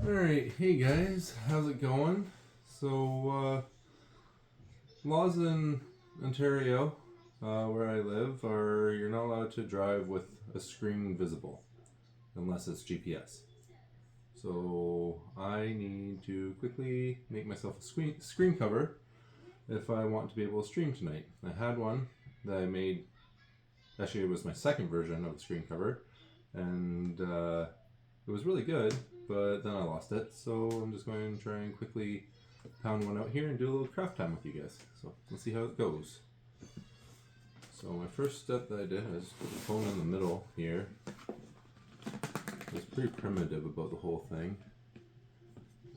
Alright, hey guys, how's it going? So, laws in Ontario, where I live, are you're not allowed to drive with a screen visible unless it's GPS. So, I need to quickly make myself a screen cover if I want to be able to stream tonight. I had one that I made, actually, it was my second version of the screen cover, and it was really good, but then I lost it, so I'm just going to try and quickly pound one out here and do a little craft time with you guys. So let's see how it goes. So my first step that I did is put the phone in the middle here. I was pretty primitive about the whole thing.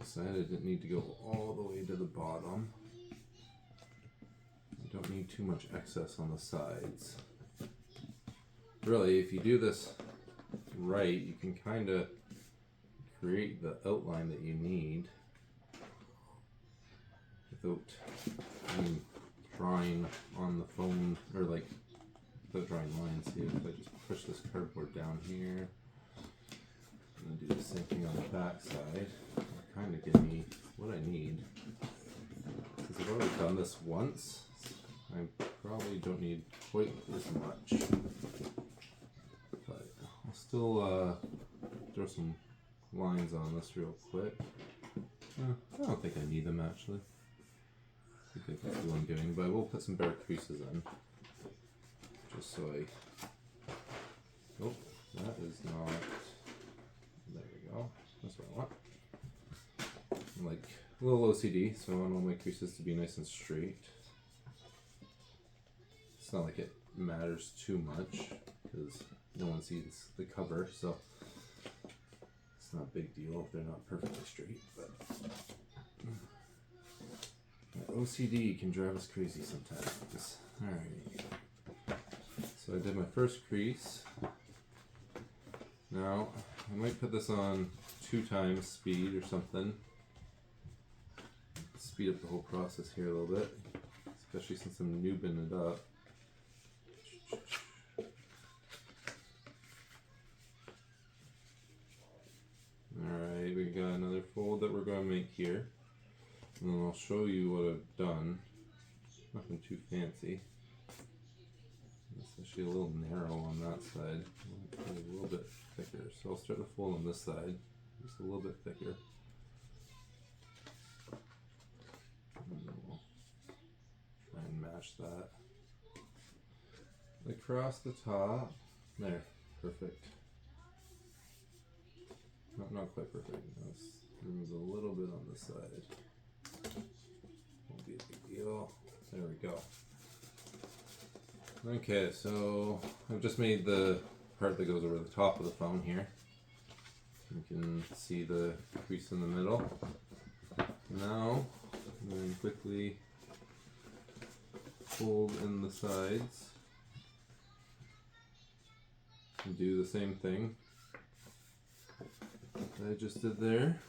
Decided I didn't need to go all the way to the bottom. I don't need too much excess on the sides. Really, if you do this right, you can kind of create the outline that you need without drawing on the phone, or like without drawing lines here. If I just push this cardboard down here and do the same thing on the back side, it'll kind of give me what I need. Since I've already done this once, I probably don't need quite as much, but I'll still throw some lines on this real quick. I don't think I need them actually. I think that's what I'm doing, but I will put some bare creases in. Just so I... Oh, that is not... There we go. That's what I want. I'm like a little OCD, so I want all my creases to be nice and straight. It's not like it matters too much, because no one sees the cover, so... It's not a big deal if they're not perfectly straight, but OCD can drive us crazy sometimes. Alright, so I did my first crease. Now, I might put this on 2 times speed or something. Speed up the whole process here a little bit, especially since I'm noobing it up. Alright, we got another fold that we're going to make here. And then I'll show you what I've done. Nothing too fancy. It's actually a little narrow on that side. A little bit thicker. So I'll start the fold on this side. Just a little bit thicker. And then we'll try and match that. Across the top. There. Perfect. Not quite perfect. There's a little bit on this side. Won't be a big deal. There we go. Okay, so I've just made the part that goes over the top of the phone here. You can see the crease in the middle. Now, I'm going to quickly fold in the sides and do the same thing that I just did there.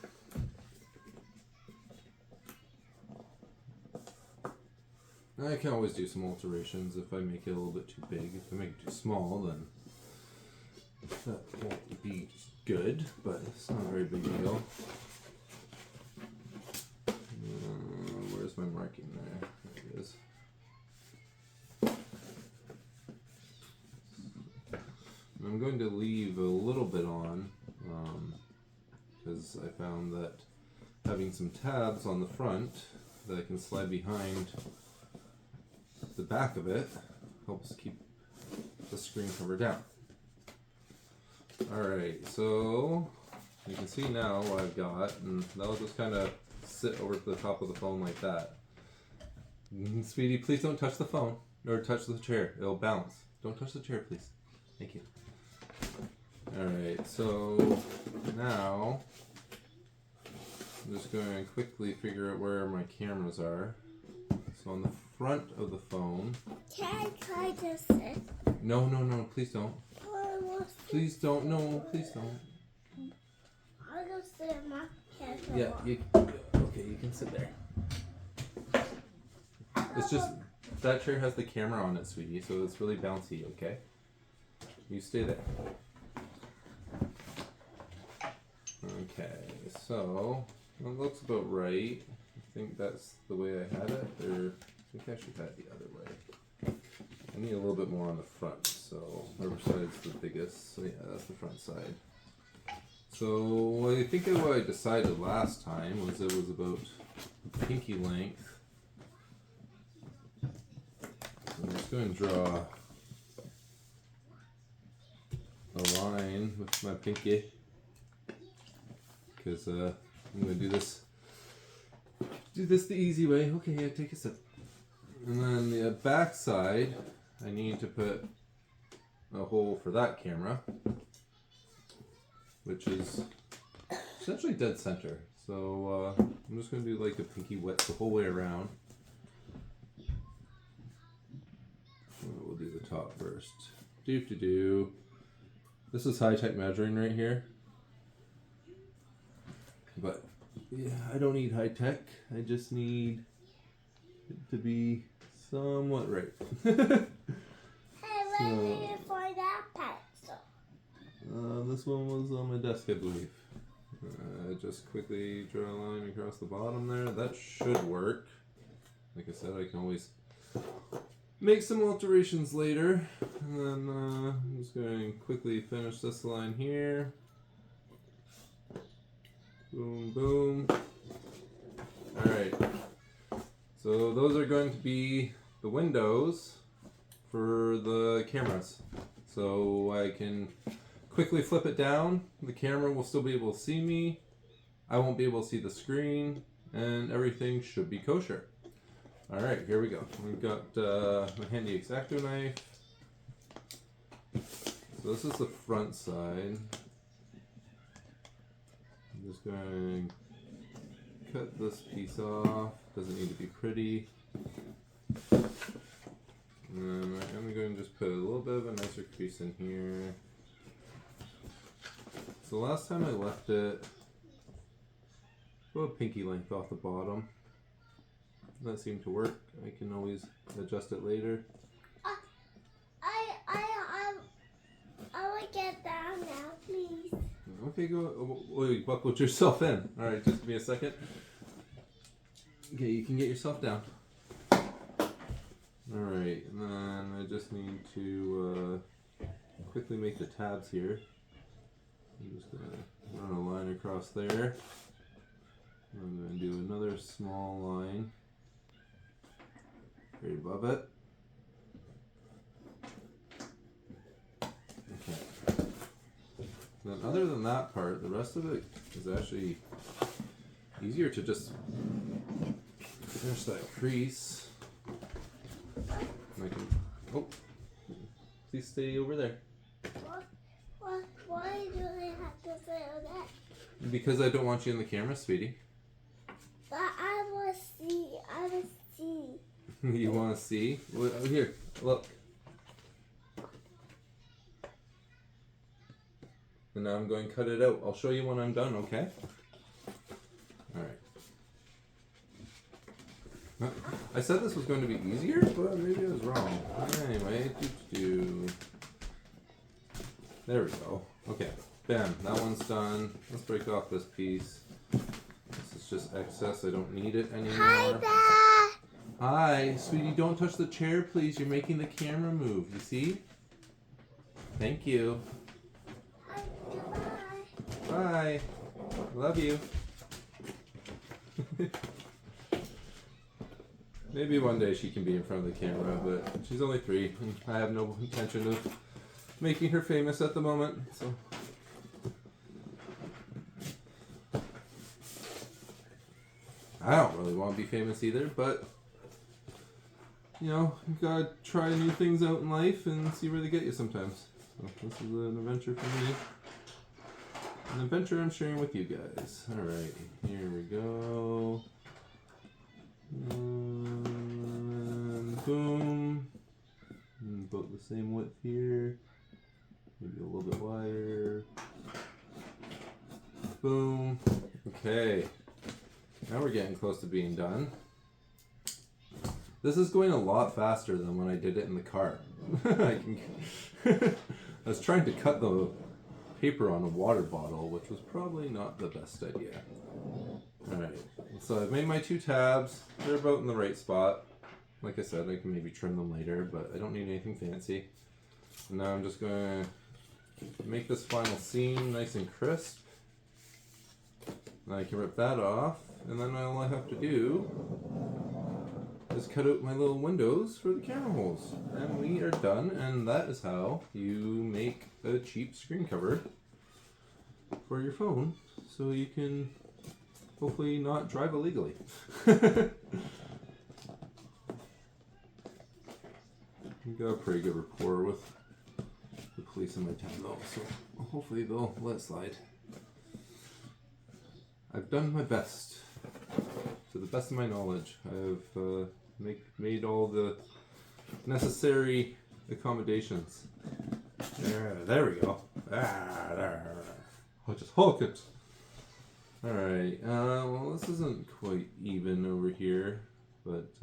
I can always do some alterations if I make it a little bit too big. If I make it too small, then that won't be good, but it's not a very big deal. Where's my marking there? There it is. I'm going to leave a little bit on because I found that having some tabs on the front that I can slide behind the back of it helps keep the screen cover down. Alright, so you can see now what I've got, and that'll just kind of sit over to the top of the phone like that. Sweetie, please don't touch the phone or touch the chair, it'll bounce. Don't touch the chair, please. Thank you. Alright, so now I'm just going to quickly figure out where my cameras are. So on the front of the phone. Can I try to sit? No, please don't. Please don't. No, please don't. I'll go sit in my chair. Yeah, okay, you can sit there. It's just that chair has the camera on it, sweetie, so it's really bouncy, okay? You stay there. Okay, so that looks about right. I think that's the way I had it, or I think I should have it the other way. I need a little bit more on the front, so whatever side's the biggest. So yeah, that's the front side. So I think what I decided last time was it was about pinky length. So I'm just going to draw a line with my pinky because I'm going to do this the easy way. Okay, yeah, take a sip. And then the back side, I need to put a hole for that camera, which is essentially dead center. So I'm just going to do like a pinky width the whole way around. We'll do the top first. This is high-tech measuring right here. But yeah, I don't need high-tech. I just need it to be somewhat right. Hey, where did you find that pencil? This one was on my desk, I believe. Just quickly draw a line across the bottom there. That should work. Like I said, I can always make some alterations later. And then I'm just going to quickly finish this line here. Boom, boom. Alright. So those are going to be the windows for the cameras. So I can quickly flip it down. The camera will still be able to see me. I won't be able to see the screen. And everything should be kosher. Alright, here we go. We've got my handy X-Acto knife. So this is the front side. I'm just going to cut this piece off. Doesn't need to be pretty. And then I'm going to just put a little bit of a nicer crease in here. So last time I left it about pinky length off the bottom. That seemed to work. I can always adjust it later. I will get down now, please. Okay, go. Oh, you buckled yourself in. All right, just give me a second. Okay, you can get yourself down. All right, and then I just need to quickly make the tabs here. I'm just gonna run a line across there. I'm gonna do another small line right above it. Okay. Then other than that part, the rest of it is actually easier to just finish that crease. And I can, oh, please stay over there. Why do they have to say that? Because I don't want you in the camera, sweetie. But I will see. You want to see? Well, here, look. And now I'm going to cut it out. I'll show you when I'm done, okay? Alright. I said this was going to be easier, but maybe I was wrong. Anyway, there we go. Okay, bam, that one's done. Let's break off this piece. This is just excess. I don't need it anymore. Hi, Dad. Hi, sweetie, don't touch the chair, please. You're making the camera move. You see? Thank you. Goodbye. Bye. Love you. Maybe one day she can be in front of the camera, but she's only 3. And I have no intention of making her famous at the moment, so. I don't really want to be famous either, but you know, you gotta try new things out in life and see where they get you sometimes. So this is an adventure for me. An adventure I'm sharing with you guys. Alright, here we go. And boom. And about the same width here. Maybe a little bit wider. Boom. Okay. Now we're getting close to being done. This is going a lot faster than when I did it in the car. I was trying to cut the paper on a water bottle, which was probably not the best idea. Alright, so I've made my 2 tabs. They're about in the right spot. Like I said, I can maybe trim them later, but I don't need anything fancy. And now I'm just going to make this final seam nice and crisp. And I can rip that off, and then all I have to do is cut out my little windows for the camera holes. And we are done, and that is how you make a cheap screen cover for your phone, so you can hopefully not drive illegally. I've got a pretty good rapport with the police in my town though, so hopefully they'll let it slide. I've done my best. To the best of my knowledge, I've made all the necessary accommodations. There we go. There. I'll just hulk it. Alright, well this isn't quite even over here, but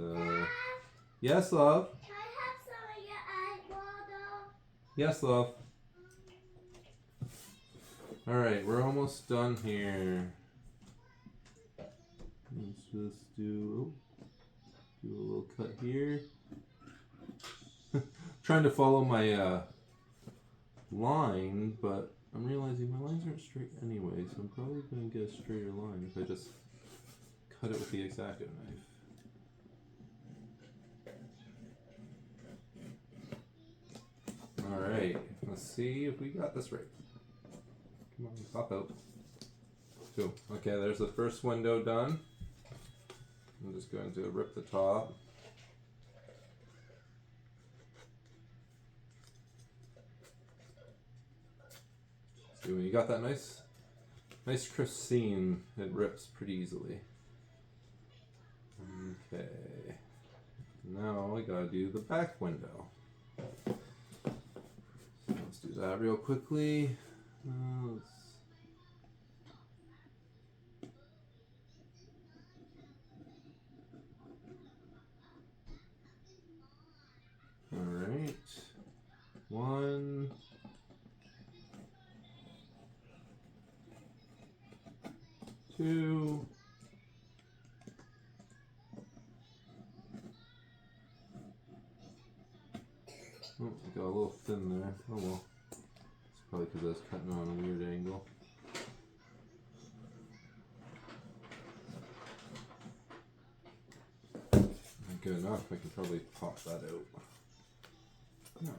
yes, love? Can I have some of your ice water? Yes, love. Alright, we're almost done here. Let's just do a little cut here. Trying to follow my line, but I'm realizing my lines aren't straight anyway, so I'm probably going to get a straighter line if I just cut it with the X-Acto knife. Alright, let's see if we got this right. Come on, pop out. Cool. Okay, there's the first window done. I'm just going to rip the top. See, when you got that nice crisp seam, it rips pretty easily. Okay. Now I gotta do the back window. So let's do that real quickly. Alright. 1. 2. Oh, I got a little thin there. Oh well. It's probably because I was cutting on a weird angle. Good enough, I can probably pop that out. Yeah.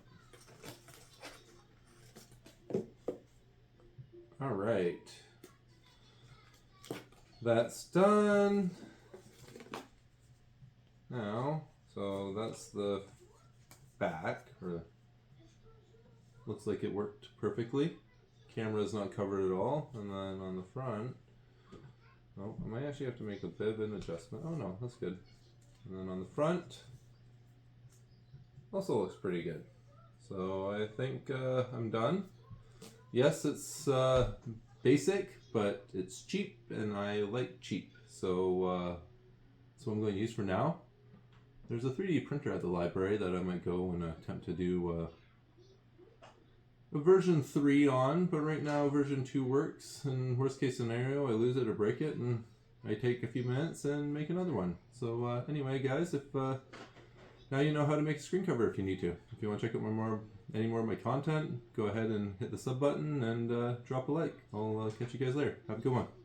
Alright. That's done. Now, so that's the back, or looks like it worked perfectly. Camera's not covered at all, and then on the front, oh, I might actually have to make a bit of an adjustment. Oh no, that's good. And then on the front, also looks pretty good. So I think I'm done. Yes, it's basic, but it's cheap, and I like cheap. So that's what I'm going to use for now. There's a 3D printer at the library that I might go and attempt to do a version 3 on, but right now version 2 works. And worst case scenario, I lose it or break it, and I take a few minutes and make another one. So anyway, guys, if now you know how to make a screen cover if you need to. If you want to check out any more of my content, go ahead and hit the sub button and drop a like. I'll catch you guys later. Have a good one.